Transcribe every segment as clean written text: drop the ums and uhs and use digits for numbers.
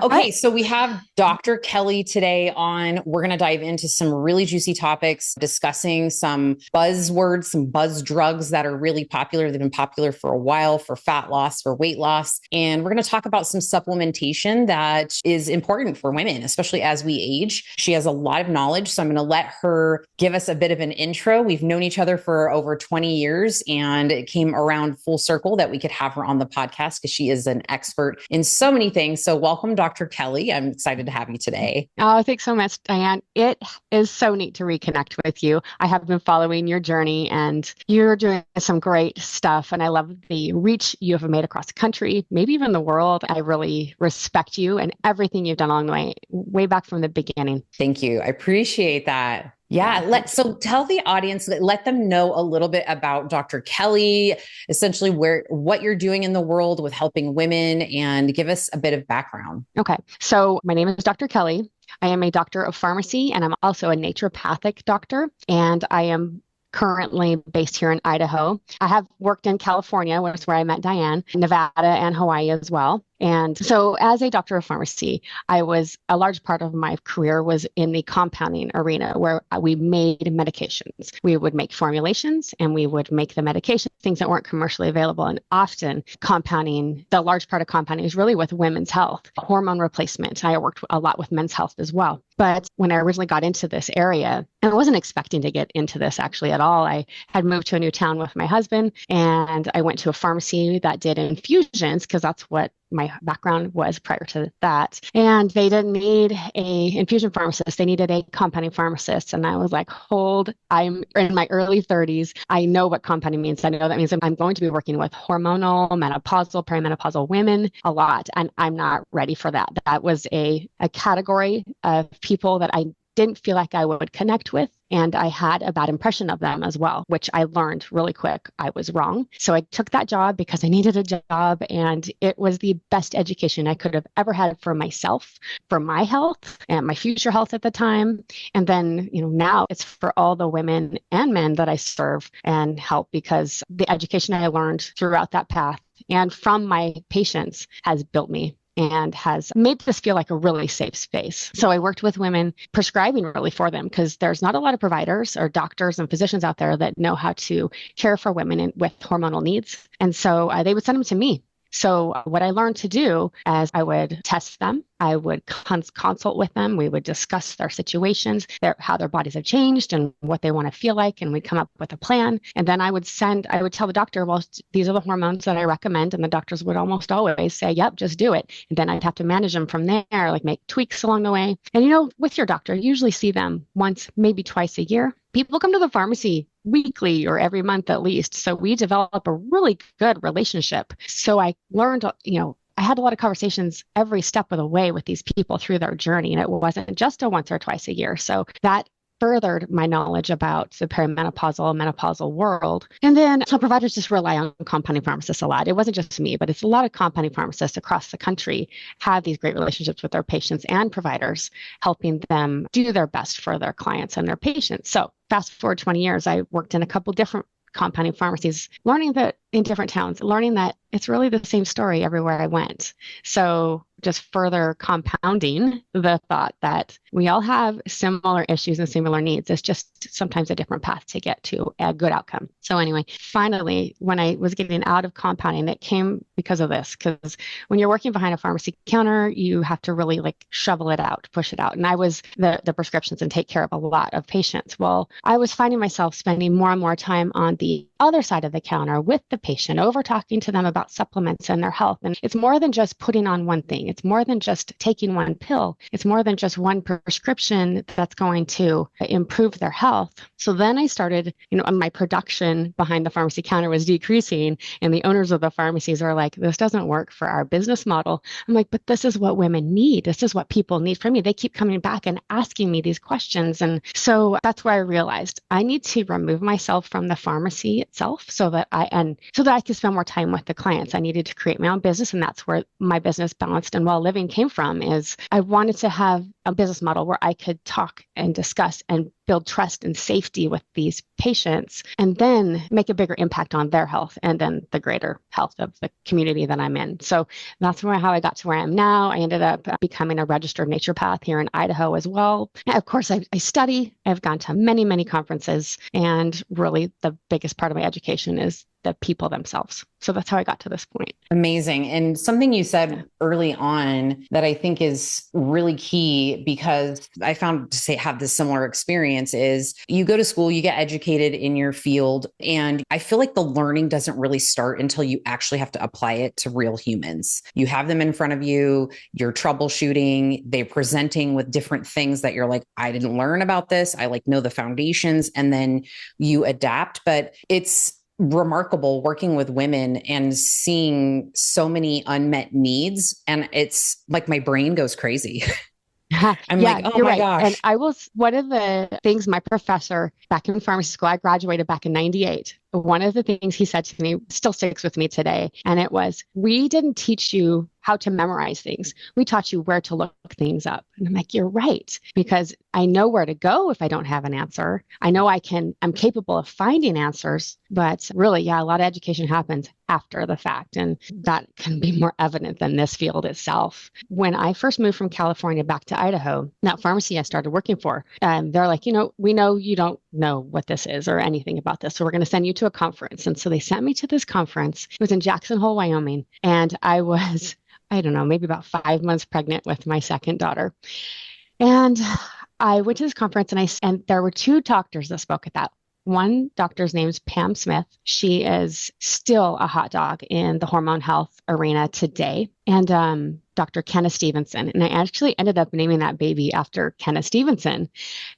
Okay, so we have Dr. Kellye today on. We're going to dive into some really juicy topics, discussing some buzzwords, some buzz drugs that are really popular. They've been popular for a while for fat loss, for weight loss. And we're going to talk about some supplementation that is important for women, especially as we age. She has a lot of knowledge, so I'm going to let her give us a bit of an intro. We've known each other for over 20 years, and it came around full circle that we could have her on the podcast because she is an expert in so many things. So welcome, Dr. Kellye. I'm excited to have you today. Oh, thanks so much, Diane. It is so neat to reconnect with you. I have been following your journey and you're doing some great stuff. And I love the reach you have made across the country, maybe even the world. I really respect you and everything you've done along the way, way back from the beginning. Thank you. I appreciate that. Yeah. So tell the audience, let them know a little bit about Dr. Kellye, essentially what you're doing in the world with helping women, and give us a bit of background. Okay. So my name is Dr. Kellye. I am a doctor of pharmacy and I'm also a naturopathic doctor. And I am currently based here in Idaho. I have worked in California, which is where I met Diane, Nevada and Hawaii as well. And so as a doctor of pharmacy, a large part of my career was in the compounding arena where we made medications. We would make formulations and we would make the medication, things that weren't commercially available. And often the large part of compounding is really with women's health, hormone replacement. I worked a lot with men's health as well. But when I originally got into this area, and I wasn't expecting to get into this actually at all, I had moved to a new town with my husband and I went to a pharmacy that did infusions because that's what my background was prior to that. And they didn't need a infusion pharmacist. They needed a compounding pharmacist. And I was like, I'm in my early 30s. I know what compounding means. I know that means I'm going to be working with hormonal, menopausal, perimenopausal women a lot. And I'm not ready for that. That was a category of people that I didn't feel like I would connect with. And I had a bad impression of them as well, which I learned really quick. I was wrong. So I took that job because I needed a job. And it was the best education I could have ever had for myself, for my health and my future health at the time. And then, now it's for all the women and men that I serve and help, because the education I learned throughout that path and from my patients has built me and has made this feel like a really safe space. So I worked with women prescribing really for them because there's not a lot of providers or doctors and physicians out there that know how to care for women with hormonal needs. And so they would send them to me. So what I learned to do is I would test them. I would consult with them. We would discuss their situations, how their bodies have changed and what they want to feel like. And we'd come up with a plan. And then I would tell the doctor, well, these are the hormones that I recommend. And the doctors would almost always say, yep, just do it. And then I'd have to manage them from there, like make tweaks along the way. And, with your doctor, you usually see them once, maybe twice a year. People come to the pharmacy weekly or every month at least. So we develop a really good relationship. So I learned, I had a lot of conversations every step of the way with these people through their journey. And it wasn't just a once or twice a year. So that furthered my knowledge about the perimenopausal, menopausal world. And then some providers just rely on compounding pharmacists a lot. It wasn't just me, but it's a lot of compounding pharmacists across the country have these great relationships with their patients and providers, helping them do their best for their clients and their patients. So fast forward 20 years, I worked in a couple different compounding pharmacies, learning that in different towns, learning that it's really the same story everywhere I went. So just further compounding the thought that we all have similar issues and similar needs. It's just sometimes a different path to get to a good outcome. So anyway, finally, when I was getting out of compounding, it came because of this. Because when you're working behind a pharmacy counter, you have to really shovel it out, push it out. And I was the prescriptions and take care of a lot of patients. Well, I was finding myself spending more and more time on the other side of the counter with the patient, over talking to them about supplements and their health. And it's more than just putting on one thing. It's more than just taking one pill. It's more than just one prescription that's going to improve their health. So then I started, my production behind the pharmacy counter was decreasing, and the owners of the pharmacies are like, this doesn't work for our business model. I'm like, but this is what women need. This is what people need from me. They keep coming back and asking me these questions. And so that's where I realized I need to remove myself from the pharmacy itself so that I can spend more time with the clients. I needed to create my own business, and that's where my business balanced and Well Living came from is I wanted to have a business model where I could talk and discuss and build trust and safety with these patients and then make a bigger impact on their health and then the greater health of the community that I'm in. So that's how I got to where I am now. I ended up becoming a registered naturopath here in Idaho as well. And of course, I study. I've gone to many, many conferences, and really the biggest part of my education is the people themselves. So that's how I got to this point. Amazing. And something you said early on that I think is really key, because I found to have this similar experience, is you go to school, you get educated in your field. And I feel like the learning doesn't really start until you actually have to apply it to real humans. You have them in front of you, you're troubleshooting, they're presenting with different things that you're like, I didn't learn about this. I know the foundations, and then you adapt. But it's remarkable working with women and seeing so many unmet needs. And it's like my brain goes crazy. I'm Yeah, like, oh you're my right. And gosh. one of the things my professor back in pharmacy school, I graduated back in 98. One of the things he said to me still sticks with me today. And it was, we didn't teach you how to memorize things. We taught you where to look things up. And I'm like, you're right, because I know where to go if I don't have an answer. I know I'm capable of finding answers, but really, yeah, a lot of education happens after the fact. And that can be more evident than this field itself. When I first moved from California back to Idaho, that pharmacy I started working for, they're like, we know you don't know what this is or anything about this. So we're going to send you to a conference. And so they sent me to this conference. It was in Jackson Hole, Wyoming. And I was, I don't know, maybe about 5 months pregnant with my second daughter. And I went to this conference, and there were two doctors that spoke at that. One doctor's name is Pam Smith. She is still a hot dog in the hormone health arena today. And Dr. Kenna Stevenson. And I actually ended up naming that baby after Kenna Stevenson.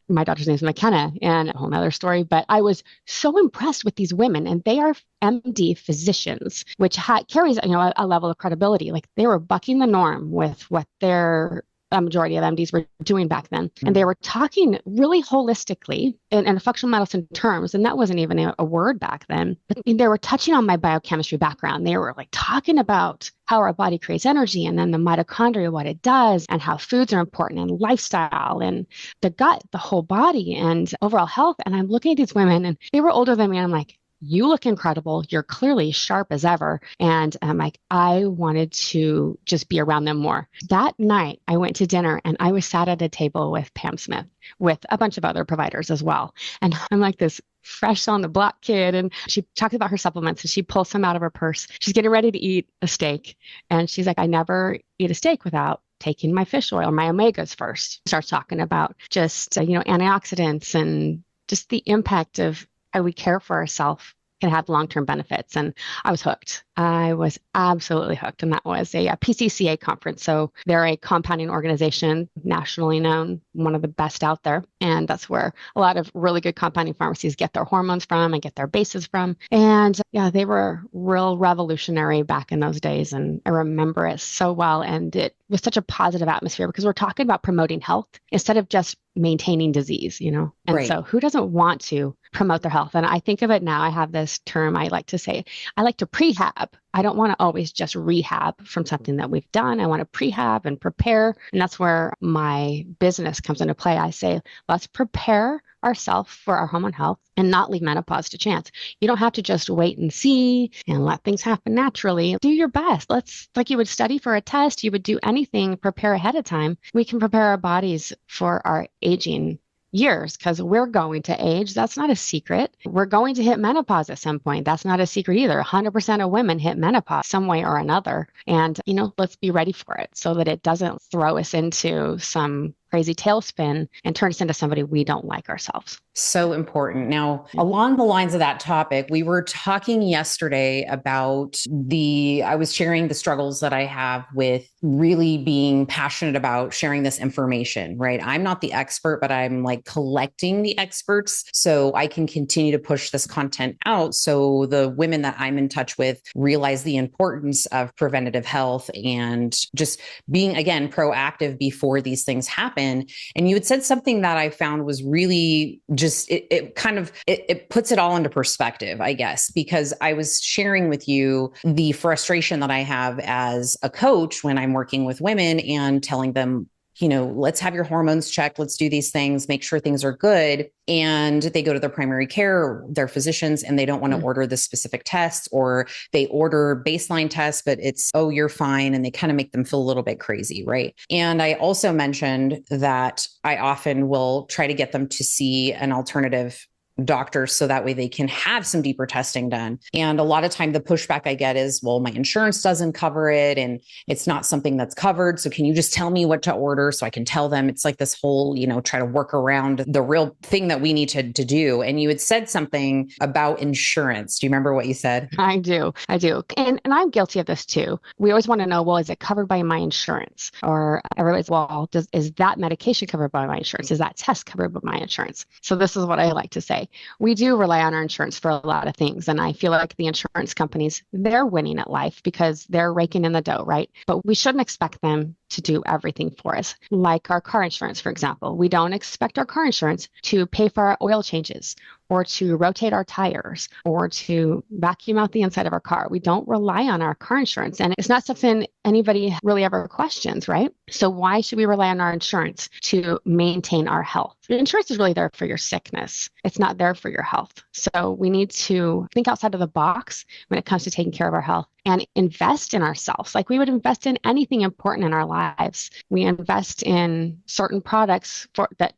My daughter's name is McKenna, and a whole nother story. But I was so impressed with these women, and they are MD physicians, which carries a level of credibility. Like, they were bucking the norm with what their a majority of MDs were doing back then. And they were talking really holistically in functional medicine terms. And that wasn't even a word back then. But they were touching on my biochemistry background. They were like talking about how our body creates energy, and then the mitochondria, what it does, and how foods are important, and lifestyle, and the gut, the whole body, and overall health. And I'm looking at these women, and they were older than me. And I'm like, you look incredible. You're clearly sharp as ever. And I'm like, I wanted to just be around them more. That night, I went to dinner, and I was sat at a table with Pam Smith, with a bunch of other providers as well. And I'm like this fresh on the block kid. And she talked about her supplements, and she pulls some out of her purse. She's getting ready to eat a steak. And she's like, I never eat a steak without taking my fish oil, my omegas first. Starts talking about just, antioxidants and just the impact of how we care for ourselves can have long-term benefits. And I was hooked. I was absolutely hooked. And that was a PCCA conference. So they're a compounding organization, nationally known, one of the best out there. And that's where a lot of really good compounding pharmacies get their hormones from and get their bases from. And yeah, they were real revolutionary back in those days. And I remember it so well. And it was such a positive atmosphere because we're talking about promoting health instead of just maintaining disease, And Right. so who doesn't want to promote their health? And I think of it now, I have this term I like to say, I like to prehab. I don't want to always just rehab from something that we've done. I want to prehab and prepare. And that's where my business comes into play. I say, let's prepare ourselves for our hormone health and not leave menopause to chance. You don't have to just wait and see and let things happen naturally. Do your best. Like you would study for a test, you would do anything, prepare ahead of time. We can prepare our bodies for our aging years because we're going to age. That's not a secret. We're going to hit menopause at some point. That's not a secret either. 100% of women hit menopause some way or another. And, let's be ready for it so that it doesn't throw us into some crazy tailspin and turn us into somebody we don't like ourselves. So important. Now, along the lines of that topic, we were talking yesterday about I was sharing the struggles that I have with really being passionate about sharing this information, right? I'm not the expert, but I'm like collecting the experts so I can continue to push this content out. So the women that I'm in touch with realize the importance of preventative health and just being, again, proactive before these things happen. happen. And you had said something that I found was really just, it puts it all into perspective, I guess, because I was sharing with you the frustration that I have as a coach when I'm working with women and telling them, let's have your hormones checked. Let's do these things, make sure things are good. And they go to their primary care, their physicians, and they don't want to order the specific tests, or they order baseline tests, but it's, oh, you're fine. And they kind of make them feel a little bit crazy. Right. And I also mentioned that I often will try to get them to see an alternative doctors so that way they can have some deeper testing done. And a lot of time the pushback I get is, well, my insurance doesn't cover it and it's not something that's covered. So can you just tell me what to order so I can tell them? It's like this whole, try to work around the real thing that we need to do. And you had said something about insurance. Do you remember what you said? I do. And I'm guilty of this too. We always want to know, well, is it covered by my insurance? Or everybody's, well, is that medication covered by my insurance? Is that test covered by my insurance? So this is what I like to say. We do rely on our insurance for a lot of things. And I feel like the insurance companies, they're winning at life because they're raking in the dough, right? But we shouldn't expect them to do everything for us. Like our car insurance, for example. We don't expect our car insurance to pay for our oil changes or to rotate our tires or to vacuum out the inside of our car. We don't rely on our car insurance. And it's not something anybody really ever questions, right? So why should we rely on our insurance to maintain our health? The insurance is really there for your sickness. It's not there for your health. So we need to think outside of the box when it comes to taking care of our health and invest in ourselves. Like we would invest in anything important in our lives. We invest in certain products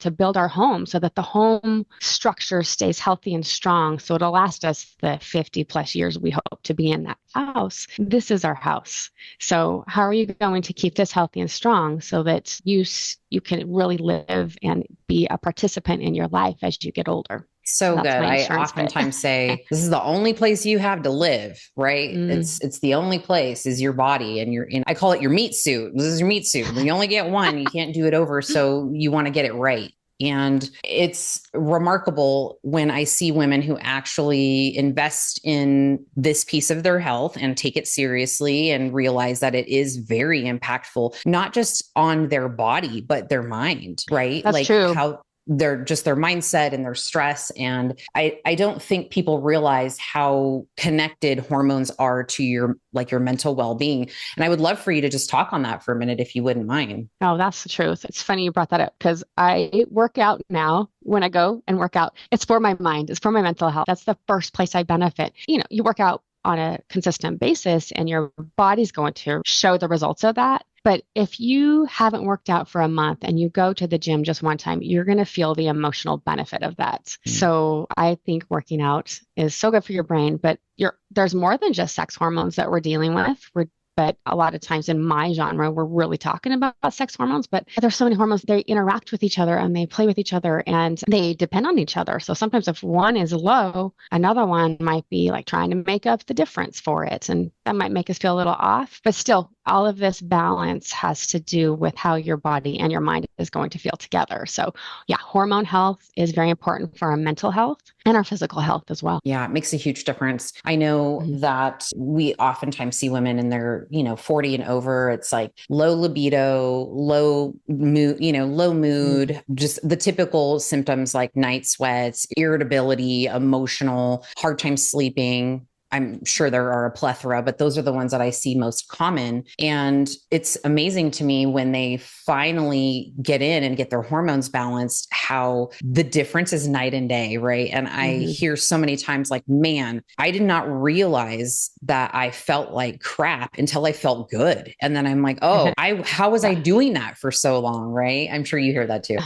to build our home so that the home structure stays healthy and strong. So it'll last us the 50 plus years we hope to be in that house. This is our house. So how are you going to keep this healthy and strong so that you can really live and be a participant in your life as you get older? So good. I oftentimes say, this is the only place you have to live, right? It's the only place is your body and I call it your meat suit. This is your meat suit. You only get one, you can't do it over. So you want to get it right. And it's remarkable when I see women who actually invest in this piece of their health and take it seriously and realize that it is very impactful, not just on their body, but their mind, right? That's true. How their mindset and their stress. And I don't think people realize how connected hormones are to your mental well-being. And I would love for you to just talk on that for a minute, if you wouldn't mind. Oh, that's the truth. It's funny you brought that up because I work out now. When I go and work out, it's for my mind. It's for my mental health. That's the first place I benefit. You work out on a consistent basis and your body's going to show the results of that. But if you haven't worked out for a month and you go to the gym just one time, you're going to feel the emotional benefit of that. So I think working out is so good for your brain, but there's more than just sex hormones that we're dealing with. But a lot of times in my genre, we're really talking about sex hormones, but there's so many hormones, they interact with each other and they play with each other and they depend on each other. So sometimes if one is low, another one might be like trying to make up the difference for it. And that might make us feel a little off, but still all of this balance has to do with how your body and your mind is going to feel together. So yeah, hormone health is very important for our mental health and our physical health as well. Yeah, it makes a huge difference. I know that we oftentimes see women in their, 40 and over. It's like low libido, low mood, just the typical symptoms like night sweats, irritability, emotional, hard time sleeping. I'm sure there are a plethora, but those are the ones that I see most common. And it's amazing to me when they finally get in and get their hormones balanced, how the difference is night and day, right? And I hear so many times like, man, I did not realize that I felt like crap until I felt good. And then I'm like, oh, how was I doing that for so long, right? I'm sure you hear that too.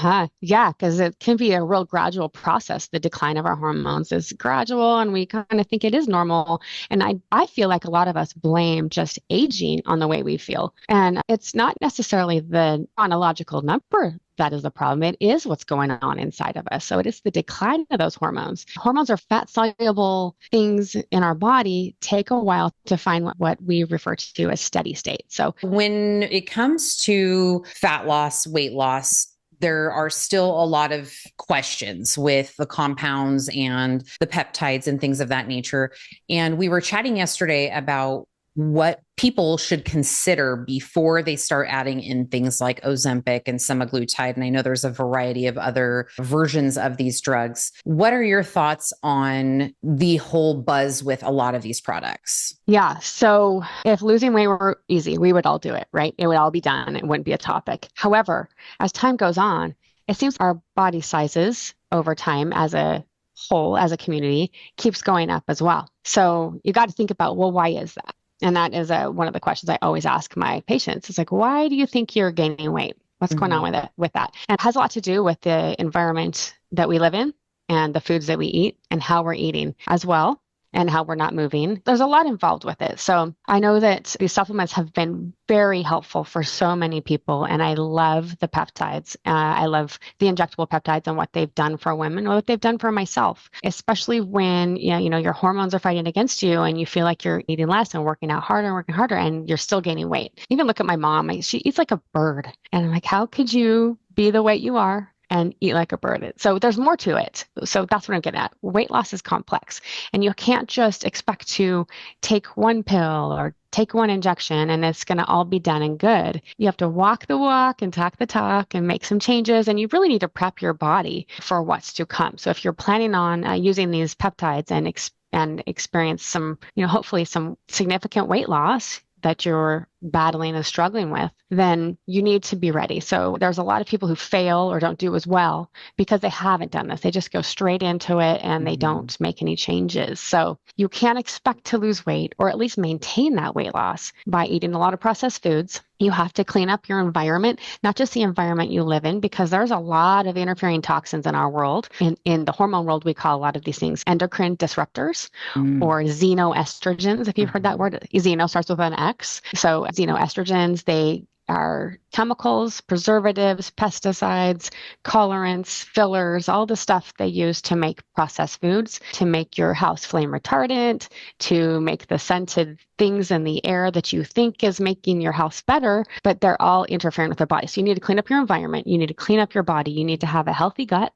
Yeah, because it can be a real gradual process. The decline of our hormones is gradual and we kind of think it is normal. And I feel like a lot of us blame just aging on the way we feel. And it's not necessarily the chronological number that is the problem. It is what's going on inside of us. So it is the decline of those hormones. Hormones are fat soluble things in our body, take a while to find what we refer to as steady state. So when it comes to fat loss, weight loss, there are still a lot of questions with the compounds and the peptides and things of that nature. And we were chatting yesterday about what people should consider before they start adding in things like Ozempic and semaglutide? And I know there's a variety of other versions of these drugs. What are your thoughts on the whole buzz with a lot of these products? Yeah. So if losing weight were easy, we would all do it, right? It would all be done. It wouldn't be a topic. However, as time goes on, it seems our body sizes over time as a whole, as a community, keeps going up as well. So you got to think about, well, why is that? And that is one of the questions I always ask my patients. It's like, why do you think you're gaining weight? What's going on with that? And it has a lot to do with the environment that we live in and the foods that we eat and how we're eating as well, and how we're not moving. There's a lot involved with it. So I know that these supplements have been very helpful for so many people. And I love the peptides. I love the injectable peptides and what they've done for women or what they've done for myself, especially when your hormones are fighting against you and you feel like you're eating less and working out harder and working harder and you're still gaining weight. Even look at my mom. She eats like a bird. And I'm like, how could you be the weight you are and eat like a bird? So there's more to it. So that's what I'm getting at. Weight loss is complex, and you can't just expect to take one pill or take one injection and it's going to all be done and good. You have to walk the walk and talk the talk and make some changes, and you really need to prep your body for what's to come. So if you're planning on using these peptides and experience some, hopefully some significant weight loss that you're battling and struggling with, then you need to be ready. So there's a lot of people who fail or don't do as well because they haven't done this. They just go straight into it and they don't make any changes. So you can't expect to lose weight or at least maintain that weight loss by eating a lot of processed foods. You have to clean up your environment, not just the environment you live in, because there's a lot of interfering toxins in our world. In the hormone world, we call a lot of these things endocrine disruptors or xenoestrogens. If you've heard that word, xeno starts with an X. So xenoestrogens, they are chemicals, preservatives, pesticides, colorants, fillers, all the stuff they use to make processed foods, to make your house flame retardant, to make the scented things in the air that you think is making your house better, but they're all interfering with the body. So you need to clean up your environment. You need to clean up your body. You need to have a healthy gut.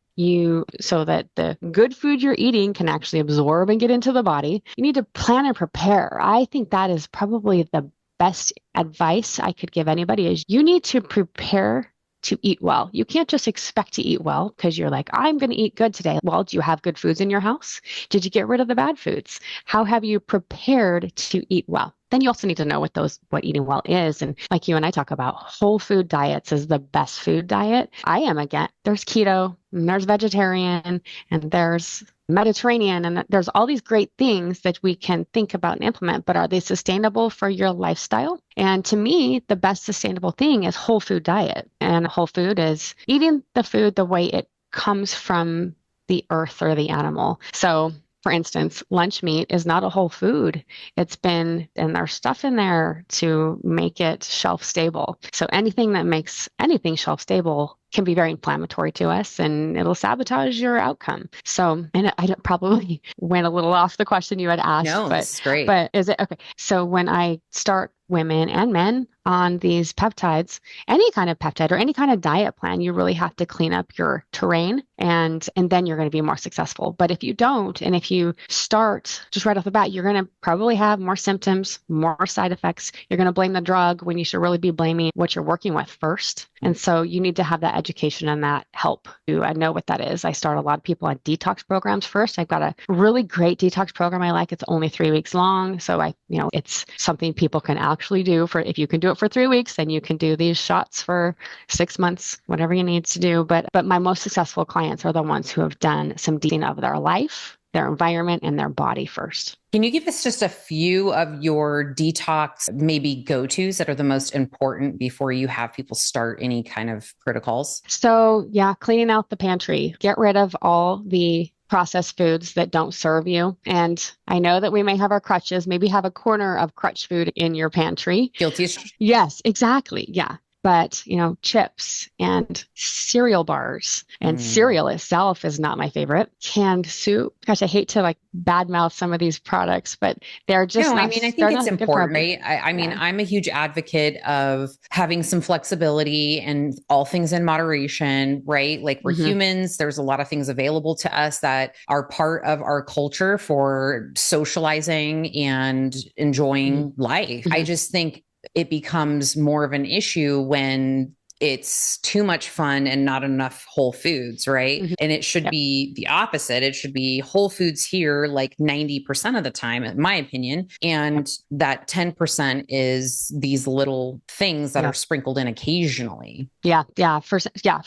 So that the good food you're eating can actually absorb and get into the body. You need to plan and prepare. I think that is probably the best advice I could give anybody is you need to prepare to eat well. You can't just expect to eat well because you're like, I'm going to eat good today. Well, do you have good foods in your house? Did you get rid of the bad foods? How have you prepared to eat well? Then you also need to know what eating well is. And like you and I talk about, whole food diets is the best food diet. There's keto, and there's vegetarian, and there's Mediterranean, and there's all these great things that we can think about and implement, but are they sustainable for your lifestyle? And to me, the best sustainable thing is whole food diet. And whole food is eating the food the way it comes from the earth or the animal. So for instance, lunch meat is not a whole food. And there's stuff in there to make it shelf stable. So anything that makes anything shelf stable can be very inflammatory to us and it'll sabotage your outcome. So, and I probably went a little off the question you had asked. No, that's great. But is it okay? So when I start women and men on these peptides, any kind of peptide or any kind of diet plan, you really have to clean up your terrain and then you're going to be more successful. But if you don't, and if you start just right off the bat, you're going to probably have more symptoms, more side effects. You're going to blame the drug when you should really be blaming what you're working with first. And so you need to have that education and that help. I know what that is. I start a lot of people on detox programs first. I've got a really great detox program I like. It's only 3 weeks long. So it's something people can actually do if you can do it for 3 weeks, then you can do these shots for 6 months, whatever you need to do. But my most successful clients are the ones who have done some detoxing of their life, their environment, and their body first. Can you give us just a few of your detox maybe go-tos that are the most important before you have people start any kind of protocols? So yeah, cleaning out the pantry, get rid of all the processed foods that don't serve you. And I know that we may have our crutches, maybe have a corner of crutch food in your pantry. Guilty. Yes, exactly. Yeah. But, chips and cereal bars and Mm. cereal itself is not my favorite. Canned soup. Gosh, I hate to like badmouth some of these products, but they're just No, I not, mean, I they're think it's not good for our important, body. right? I mean, Yeah. I'm a huge advocate of having some flexibility and all things in moderation, right? Like we're Hmm. humans, there's a lot of things available to us that are part of our culture for socializing and enjoying life. I Hmm. just think it becomes more of an issue when it's too much fun and not enough whole foods, right? Hmm. And it should Yep. be the opposite. It should be whole foods here like 90% of the time, in my opinion. Yep. And that 10% is these little things that are Yeah. sprinkled in occasionally. Yeah, for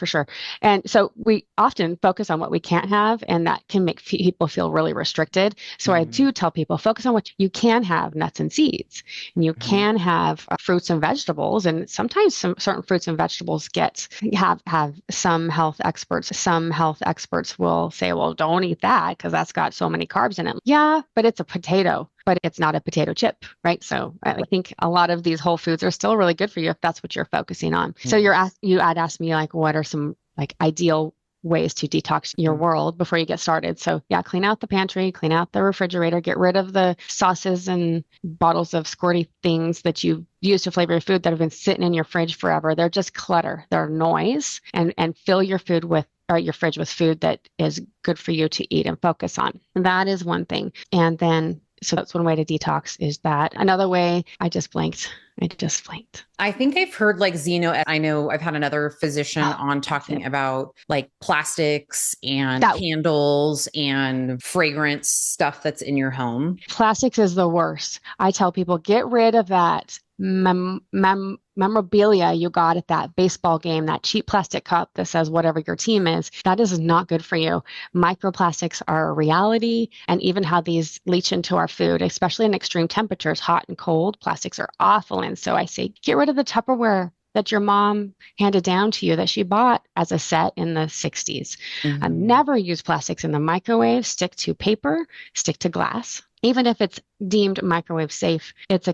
sure. And so we often focus on what we can't have, and that can make people feel really restricted. So I Mm-hmm. do tell people focus on what you can have, nuts and seeds, and you Mm-hmm. can have fruits and vegetables. And sometimes some certain fruits and vegetables have some health experts. Some health experts will say, well, don't eat that because that's got so many carbs in it. Yeah, but it's a potato, but it's not a potato chip, right? So I think a lot of these whole foods are still really good for you if that's what you're focusing on. So you had asked me like, what are some like ideal ways to detox your world before you get started? So yeah, clean out the pantry, clean out the refrigerator, get rid of the sauces and bottles of squirty things that you use to flavor your food that have been sitting in your fridge forever. They're just clutter, they're noise, and fill your food with or your fridge with food that is good for you to eat and focus on. And that is one thing. And then so that's one way to detox is that. Another way, I just blanked. I just blanked. I think I've heard like Xeno. I know I've had another physician Oh, on that's it. talking about like plastics and That candles and fragrance stuff that's in your home. plastics is the worst. I tell people get rid of that memorabilia you got at that baseball game, that cheap plastic cup that says whatever your team is. That is not good for you. Microplastics are a reality, and even how these leach into our food, especially in extreme temperatures, hot and cold, plastics are awful. And so I say get rid of the Tupperware that your mom handed down to you that she bought as a set in the 60s. Mhm. Never use plastics in the microwave. Stick to paper, stick to glass. Even if it's deemed microwave safe, it's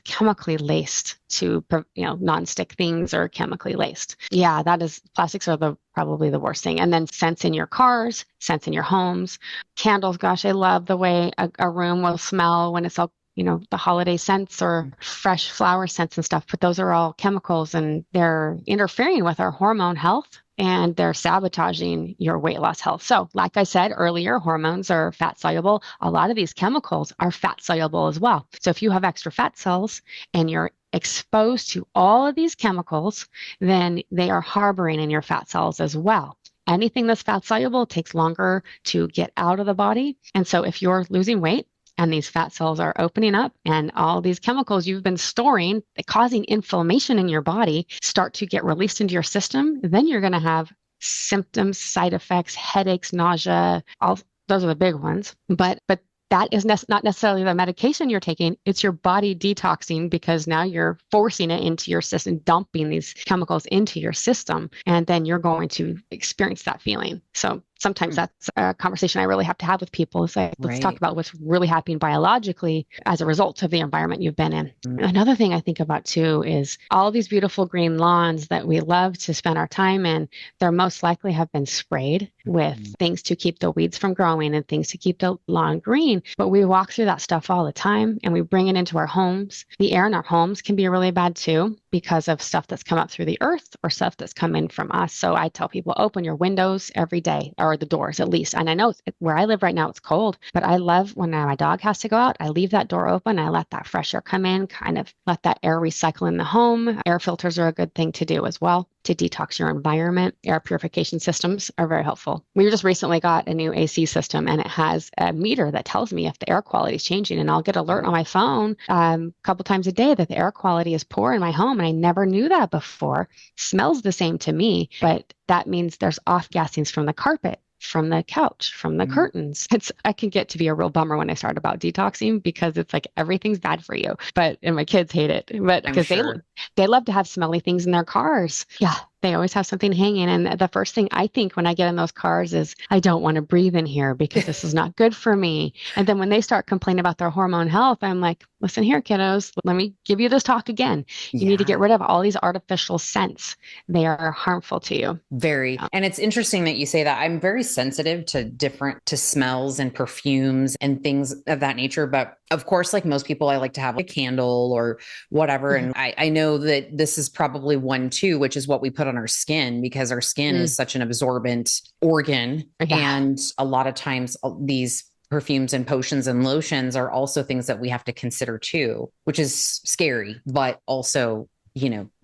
chemically laced to nonstick things are chemically laced. Yeah, that is plastics are the probably the worst thing. And then scents in your cars, scents in your homes, candles. Gosh, I love the way a room will smell when it's all the holiday scents or fresh flower scents and stuff, but those are all chemicals and they're interfering with our hormone health and they're sabotaging your weight loss health. So, like I said earlier, hormones are fat soluble. A lot of these chemicals are fat soluble as well. So, if you have extra fat cells and you're exposed to all of these chemicals, then they are harboring in your fat cells as well. Anything that's fat soluble takes longer to get out of the body. And so, if you're losing weight, and these fat cells are opening up and all these chemicals you've been storing causing inflammation in your body start to get released into your system, then you're going to have symptoms, side effects, headaches, nausea, all those are the big ones. But that is not necessarily the medication you're taking. It's your body detoxing because now you're forcing it into your system, dumping these chemicals into your system, and then you're going to experience that feeling. So sometimes that's a conversation I really have to have with people. It's like, let's talk Right. about what's really happening biologically as a result of the environment you've been in. Another thing I think about too is all these beautiful green lawns that we love to spend our time in, they're most likely have been sprayed with things to keep the weeds from growing and things to keep the lawn green. But we walk through that stuff all the time and we bring it into our homes. The air in our homes can be really bad too because of stuff that's come up through the earth or stuff that's come in from us. So I tell people open your windows every day or the doors at least. And I know where I live right now, it's cold, but I love when my dog has to go out, I leave that door open. I let that fresh air come in, kind of let that air recycle in the home. Air filters are a good thing to do as well to detox your environment. Air purification systems are very helpful. We just recently got a new AC system and it has a meter that tells me if the air quality is changing, and I'll get alert on my phone a couple times a day that the air quality is poor in my home. And I never knew that before. Smells the same to me, but that means there's off gassings from the carpet, from the couch, from the curtains. I can get to be a real bummer when I start about detoxing because it's like everything's bad for you. And my kids hate it, but I'm because sure. they love to have smelly things in their cars. Yeah. They always have something hanging. And the first thing I think when I get in those cars is, I don't want to breathe in here because this is not good for me. And then when they start complaining about their hormone health, I'm like, listen here, kiddos, let me give you this talk again. You need to get Yeah. rid of all these artificial scents. They are harmful to you. Very. And it's interesting that you say that. I'm very sensitive to smells and perfumes and things of that nature. But of course, like most people, I like to have a candle or whatever. Mhm. And I know that this is probably one too, which is what we put on our skin, because our skin is such an absorbent organ. Yeah. And a lot of times these perfumes and potions and lotions are also things that we have to consider too, which is scary, but also,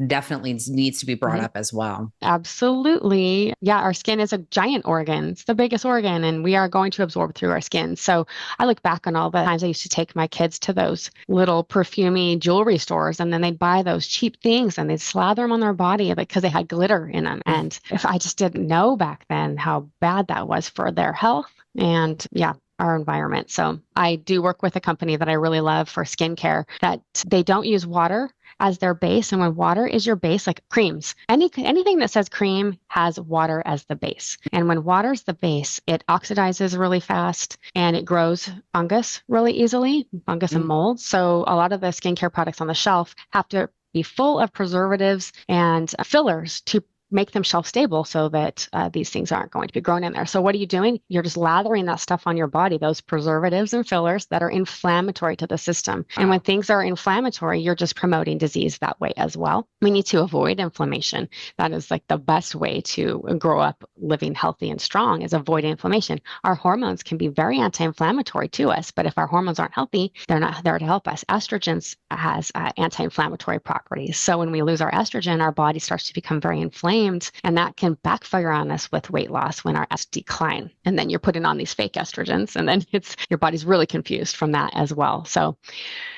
definitely needs to be brought Mhm. up as well. Absolutely. Yeah, our skin is a giant organ. It's the biggest organ, and we are going to absorb through our skin. So I look back on all the times I used to take my kids to those little perfumey jewelry stores, and then they'd buy those cheap things and they'd slather them on their body because they had glitter in them. And if I just didn't know back then how bad that was for their health and yeah, our environment. So I do work with a company that I really love for skincare that they don't use water as their base. And when water is your base, like creams, anything that says cream has water as the base. And when water is the base, it oxidizes really fast and it grows fungus really easily, fungus and mold. So a lot of the skincare products on the shelf have to be full of preservatives and fillers to make them shelf stable so that these things aren't going to be grown in there. So what are you doing? You're just lathering that stuff on your body, those preservatives and fillers that are inflammatory to the system. And when things are inflammatory, you're just promoting disease that way as well. We need to avoid inflammation. That is like the best way to grow up living healthy and strong, is avoid inflammation. Our hormones can be very anti-inflammatory to us, but if our hormones aren't healthy, they're not there to help us. Estrogen has anti-inflammatory properties. So when we lose our estrogen, our body starts to become very inflamed, and that can backfire on us with weight loss when our estrogens decline. And then you're putting on these fake estrogens, and then your body's really confused from that as well. So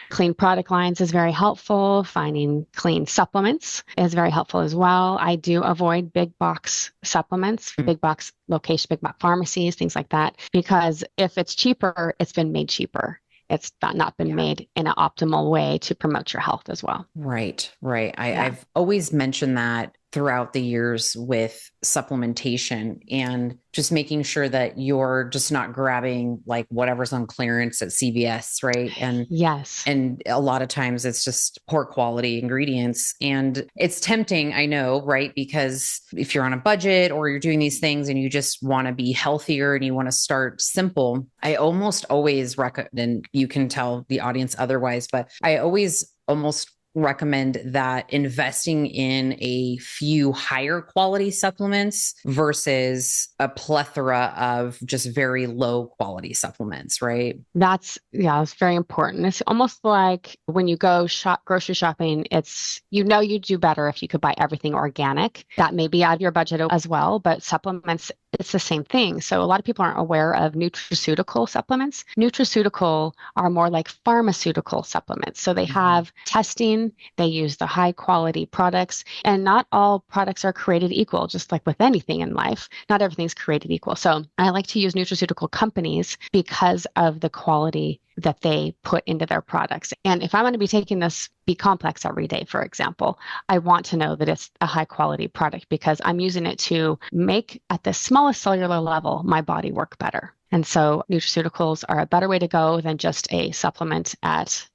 clean product lines is very helpful. Finding clean supplements is very helpful as well. I do avoid big box supplements, big box location, big box pharmacies, things like that, because if it's cheaper, it's been made cheaper. It's not been made in an optimal way to promote your health as well. Right, right. Yeah. I've always mentioned that throughout the years with supplementation, and just making sure that you're just not grabbing like whatever's on clearance at CVS, right? Yes. And a lot of times it's just poor quality ingredients, and it's tempting, I know, right? Because if you're on a budget or you're doing these things and you just want to be healthier and you want to start simple, I almost always recommend, and you can tell the audience otherwise, but I always almost recommend that investing in a few higher quality supplements versus a plethora of just very low quality supplements, right? That's very important. It's almost like when you go grocery shopping, you do better if you could buy everything organic. That may be out of your budget as well, but supplements, it's the same thing. So a lot of people aren't aware of nutraceutical supplements. Nutraceutical are more like pharmaceutical supplements. So they have testing, they use the high quality products, and not all products are created equal, just like with anything in life. Not everything's created equal. So I like to use nutraceutical companies because of the quality that they put into their products. And if I'm going to be taking this B complex every day, for example, I want to know that it's a high quality product because I'm using it to make, at the smallest cellular level, my body work better. And so nutraceuticals are a better way to go than just a supplement at,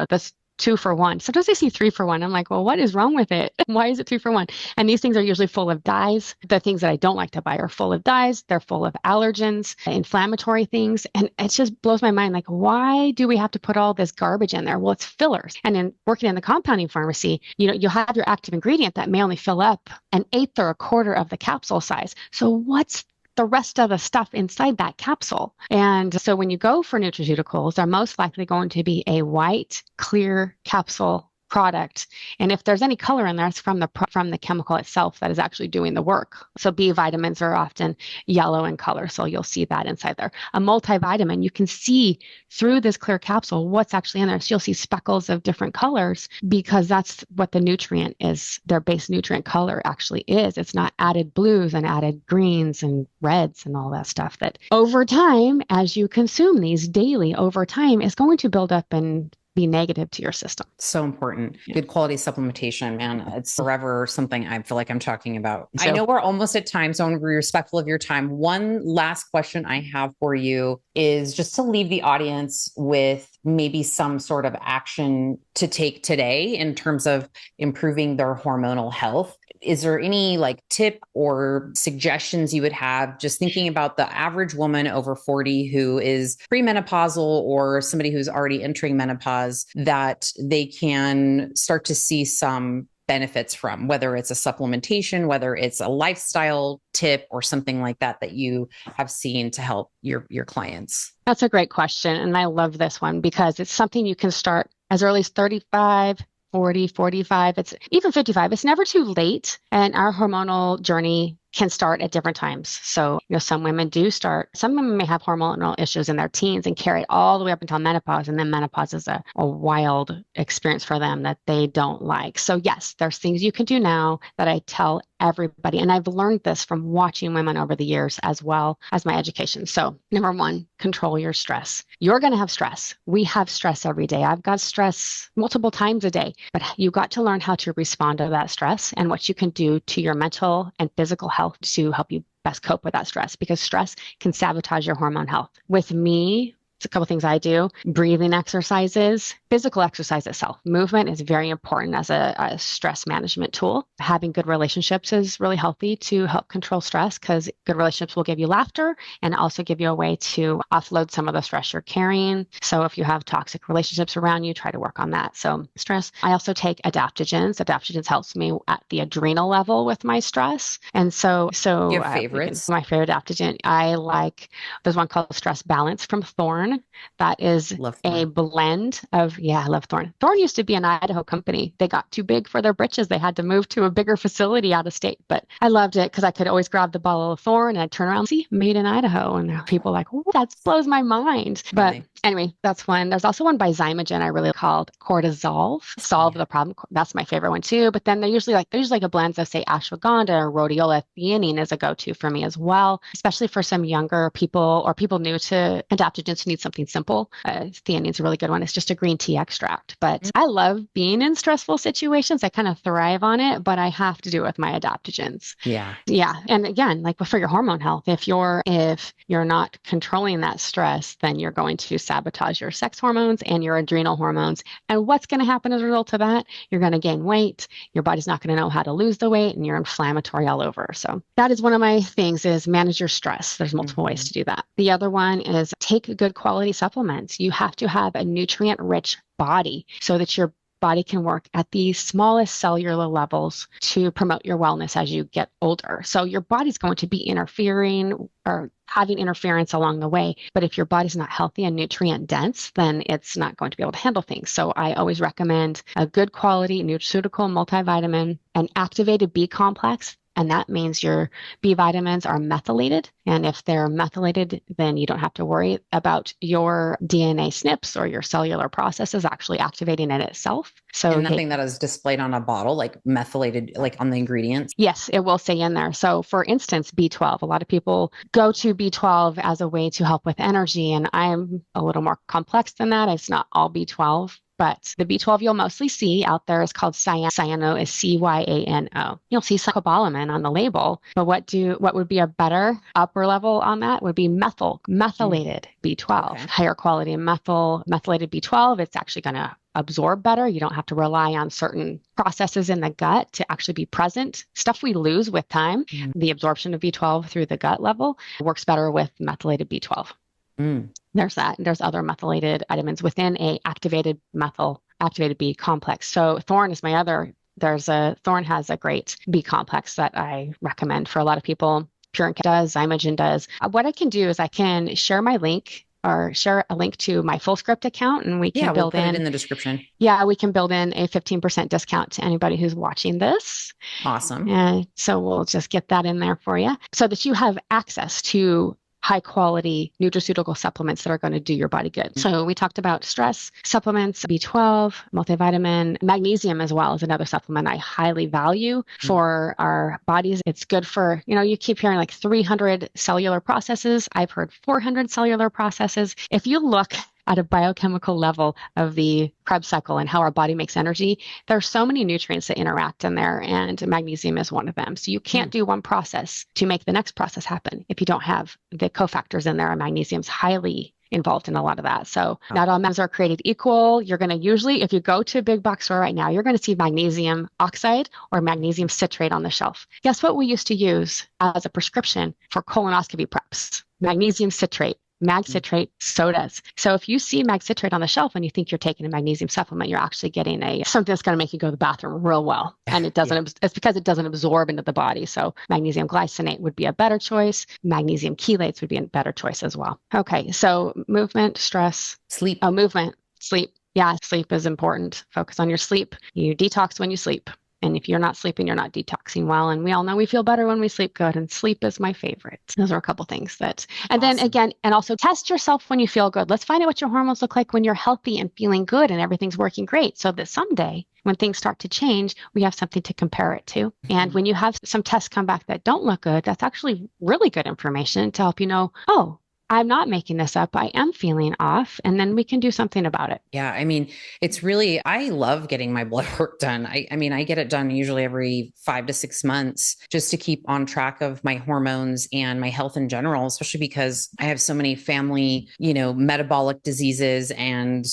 this 2-for-1. Sometimes they see 3-for-1. I'm like, well, what is wrong with it? Why is it 3-for-1? And these things are usually full of dyes. The things that I don't like to buy are full of dyes. They're full of allergens, inflammatory things. And it just blows my mind. Like, why do we have to put all this garbage in there? Well, it's fillers. And in working in the compounding pharmacy, you'll have your active ingredient that may only fill up an eighth or a quarter of the capsule size. So what's the rest of the stuff inside that capsule? And so when you go for nutraceuticals, they're most likely going to be a white, clear capsule product. And if there's any color in there, it's from the chemical itself that is actually doing the work. So B vitamins are often yellow in color, so you'll see that inside there. A multivitamin, you can see through this clear capsule what's actually in there. So you'll see speckles of different colors because that's what the nutrient is. Their base nutrient color actually is. It's not added blues and added greens and reds and all that stuff that over time, as you consume these daily, over time is going to build up and be negative to your system. So important. Good quality supplementation, man. It's forever something I feel like I'm talking about. So, I know we're almost at time, so I want to be respectful of your time. One last question I have for you is just to leave the audience with maybe some sort of action to take today in terms of improving their hormonal health. Is there any like tip or suggestions you would have just thinking about the average woman over 40 who is premenopausal or somebody who's already entering menopause that they can start to see some benefits from, whether it's a supplementation, whether it's a lifestyle tip or something like that that you have seen to help your clients? That's a great question. And I love this one because it's something you can start as early as 35, 40, 45, it's even 55. It's never too late. And our hormonal journey can start at different times. So, some women may have hormonal issues in their teens and carry it all the way up until menopause. And then menopause is a wild experience for them that they don't like. So yes, there's things you can do now that I tell everybody. And I've learned this from watching women over the years as well as my education. So number one, control your stress. You're going to have stress. We have stress every day. I've got stress multiple times a day, but you got to learn how to respond to that stress and what you can do to your mental and physical health to help you best cope with that stress, because stress can sabotage your hormone health. With me, it's a couple things I do: breathing exercises, physical exercise itself. Movement is very important as a stress management tool. Having good relationships is really healthy to help control stress, because good relationships will give you laughter and also give you a way to offload some of the stress you're carrying. So if you have toxic relationships around you, try to work on that. So stress. I also take adaptogens. Adaptogens helps me at the adrenal level with my stress. And so you have favorites? My favorite adaptogen, there's one called Stress Balance from Thorne. That is a blend of, I love Thorne. Thorne used to be an Idaho company. They got too big for their britches. They had to move to a bigger facility out of state, but I loved it because I could always grab the bottle of Thorne and I'd turn around and see made in Idaho. And people like, oh, that blows my mind. But anyway, that's one. There's also one by Zymogen I really called Cortisol, Solve the Problem. That's my favorite one too. But then they're usually like a blend of, say, ashwagandha or rhodiola. Theanine is a go-to for me as well, especially for some younger people or people new to adaptogens who need something simple. Theanine is a really good one. It's just a green tea extract. But I love being in stressful situations. I kind of thrive on it, but I have to do it with my adaptogens. Yeah. And again, like for your hormone health, if you're not controlling that stress, then you're going to sabotage your sex hormones and your adrenal hormones. And what's going to happen as a result of that? You're going to gain weight. Your body's not going to know how to lose the weight, and you're inflammatory all over. So that is one of my things, is manage your stress. There's multiple ways to do that. The other one is take good quality supplements. You have to have a nutrient-rich body so that your body can work at the smallest cellular levels to promote your wellness as you get older. So your body's going to be interfering or having interference along the way. But if your body's not healthy and nutrient dense, then it's not going to be able to handle things. So I always recommend a good quality nutraceutical multivitamin, an activated B complex. And that means your B vitamins are methylated. And if they're methylated, then you don't have to worry about your DNA SNPs or your cellular processes actually activating it itself. So and nothing that is displayed on a bottle, like methylated, like on the ingredients? Yes, it will say in there. So for instance, B12, a lot of people go to B12 as a way to help with energy. And I'm a little more complex than that. It's not all B12. But the B12 you'll mostly see out there is called cyano, is cyano. You'll see cobalamin on the label, but what would be a better upper level on that would be methylated B12. Okay. Higher quality methylated B12, it's actually going to absorb better. You don't have to rely on certain processes in the gut to actually be present. Stuff we lose with time, the absorption of B12 through the gut level works better with methylated B12. There's that. And there's other methylated vitamins within a activated B complex. So Thorne is my other. Thorne has a great B complex that I recommend for a lot of people. Pure does, Zymogen does. What I can do is I can share my link or share a link to my FullScript account, and we can we'll put it in the description. Yeah, we can build in a 15% discount to anybody who's watching this. Awesome. And so we'll just get that in there for you so that you have access to high quality nutraceutical supplements that are going to do your body good. So we talked about stress supplements, B12, multivitamin, magnesium as well is another supplement I highly value for our bodies. It's good for, you keep hearing like 300 cellular processes. I've heard 400 cellular processes. If you look at a biochemical level of the Krebs cycle and how our body makes energy, there are so many nutrients that interact in there, and magnesium is one of them. So you can't do one process to make the next process happen if you don't have the cofactors in there, and magnesium's highly involved in a lot of that. So not all magnesiums are created equal. You're going to usually, if you go to a big box store right now, you're going to see magnesium oxide or magnesium citrate on the shelf. Guess what we used to use as a prescription for colonoscopy preps? Magnesium citrate. Mag citrate sodas. So if you see mag citrate on the shelf and you think you're taking a magnesium supplement, you're actually getting something that's going to make you go to the bathroom real well. And it doesn't, it's because it doesn't absorb into the body. So magnesium glycinate would be a better choice. Magnesium chelates would be a better choice as well. Okay. So movement, stress, sleep. Oh, movement, sleep. Yeah, sleep is important. Focus on your sleep. You detox when you sleep. And if you're not sleeping, you're not detoxing well. And we all know we feel better when we sleep good. And sleep is my favorite. Those are a couple things that, and then again, and also test yourself when you feel good. Let's find out what your hormones look like when you're healthy and feeling good and everything's working great. So that someday when things start to change, we have something to compare it to. And when you have some tests come back that don't look good, that's actually really good information to help you know, oh, I'm not making this up. I am feeling off. And then we can do something about it. Yeah. I mean, it's really, I love getting my blood work done. I mean, I get it done usually every 5 to 6 months just to keep on track of my hormones and my health in general, especially because I have so many family, metabolic diseases and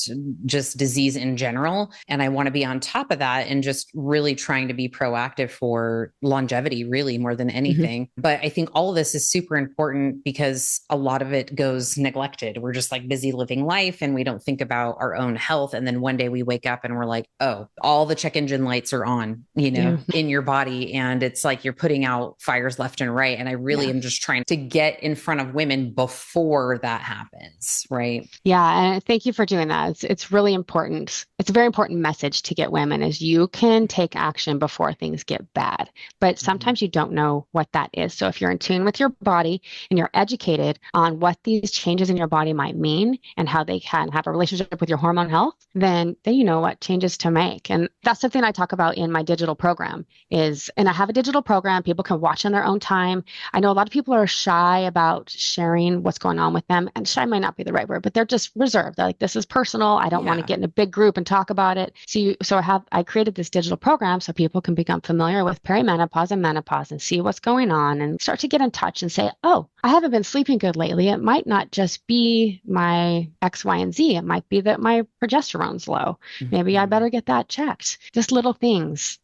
just disease in general. And I want to be on top of that and just really trying to be proactive for longevity, really more than anything. But I think all of this is super important because a lot of it goes neglected. We're just like busy living life and we don't think about our own health. And then one day we wake up and we're like, oh, all the check engine lights are on, in your body. And it's like you're putting out fires left and right. And I really am just trying to get in front of women before that happens. Right. Yeah. And thank you for doing that. It's really important. It's a very important message to get women is you can take action before things get bad, but sometimes you don't know what that is. So if you're in tune with your body and you're educated on what these changes in your body might mean and how they can have a relationship with your hormone health, then you know what changes to make. And that's something I talk about in my digital program and I have a digital program people can watch on their own time. I know a lot of people are shy about sharing what's going on with them, and shy might not be the right word, but they're just reserved. They're like, this is personal. I don't want to get in a big group and talk about it. So I created this digital program so people can become familiar with perimenopause and menopause and see what's going on and start to get in touch and say, oh, I haven't been sleeping good lately. It might not just be my X, Y, and Z. It might be that my progesterone's low. Maybe I better get that checked. Just little things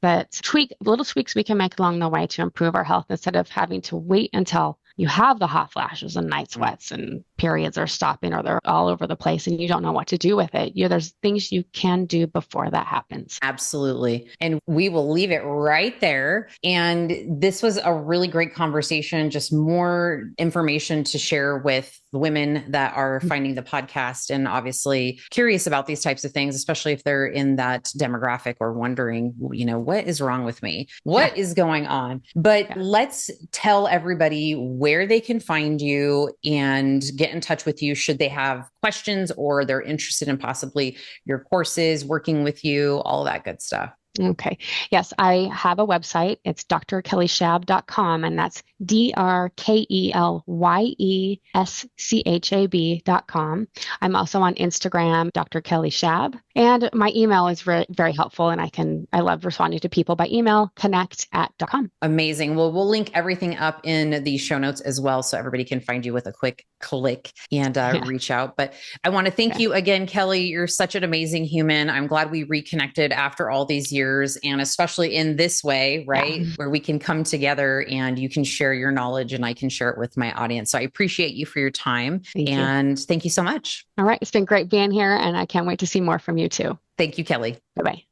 little tweaks we can make along the way to improve our health instead of having to wait until you have the hot flashes and night sweats and periods are stopping or they're all over the place and you don't know what to do with it. There's things you can do before that happens. Absolutely. And we will leave it right there. And this was a really great conversation, just more information to share with the women that are finding the podcast and obviously curious about these types of things, especially if they're in that demographic or wondering, what is wrong with me? What is going on? But let's tell everybody where they can find you and get in touch with you should they have questions or they're interested in possibly your courses, working with you, all that good stuff. Okay. Yes, I have a website. It's drkellyeshab.com, and that's drkellyeschab.com. I'm also on Instagram, Dr. Kellye Schab, and my email is very helpful, and I love responding to people by email, connect@.com. Amazing. Well, we'll link everything up in the show notes as well, so everybody can find you with a quick click and reach out. But I want to thank you again, Kellye. You're such an amazing human. I'm glad we reconnected after all these years, and especially in this way, right? Where we can come together and you can share your knowledge and I can share it with my audience. So I appreciate you for your time. Thank you so much. All right. It's been great being here, and I can't wait to see more from you too. Thank you, Kellye. Bye-bye.